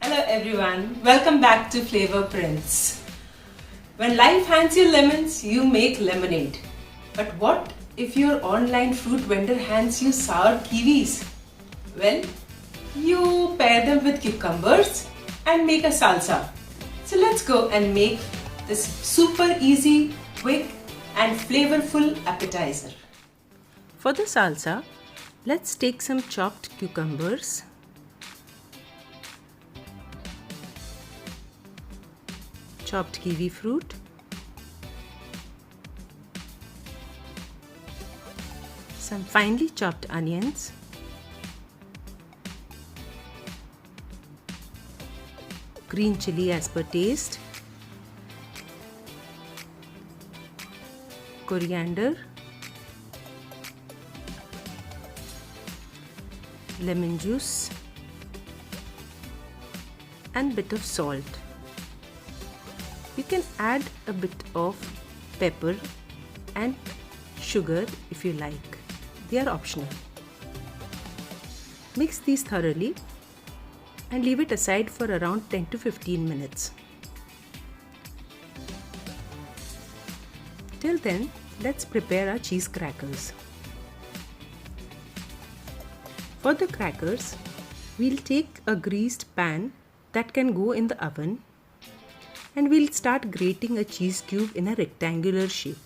Hello everyone, welcome back to FlavourPrints. When life hands you lemons, you make lemonade. But what if your online fruit vendor hands you sour kiwis? Well, you pair them with cucumbers and make a salsa. So let's go and make this super easy, quick and flavorful appetizer. For the salsa, let's take some chopped cucumbers, chopped kiwi fruit, some finely chopped onions, green chilli as per taste, coriander, lemon juice and bit of salt. You can add a bit of pepper and sugar if you like. They are optional. Mix these thoroughly and leave it aside for around 10 to 15 minutes. Till then, let's prepare our cheese crackers. For the crackers, we'll take a greased pan that can go in the oven and we'll start grating a cheese cube in a rectangular shape.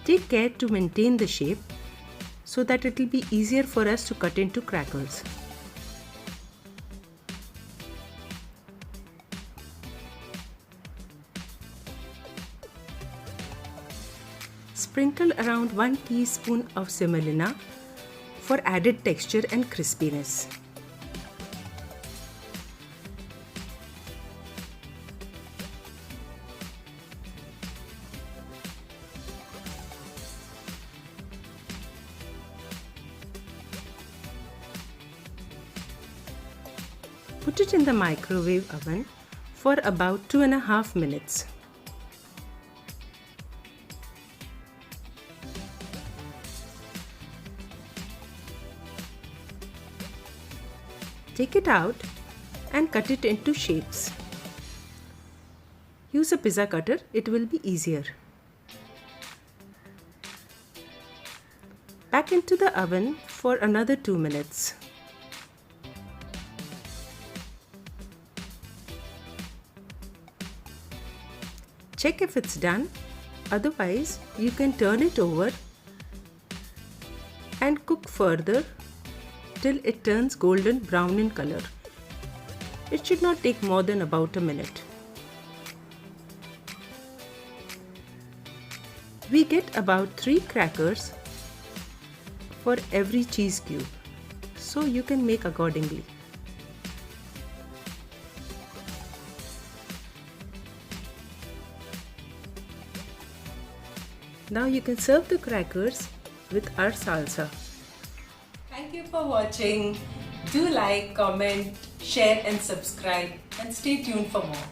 Take care to maintain the shape so that it will be easier for us to cut into crackers. Sprinkle around 1 teaspoon of semolina for added texture and crispiness. Put it in the microwave oven for about 2.5 minutes. Take it out and cut it into shapes. Use a pizza cutter, it will be easier. Back into the oven for another 2 minutes. Check if it's done, otherwise you can turn it over and cook further till it turns golden brown in color. It should not take more than about a minute. We get about 3 crackers for every cheese cube, so you can make accordingly. Now you can serve the crackers with our salsa. Thank you for watching. Do like, comment, share and subscribe and stay tuned for more.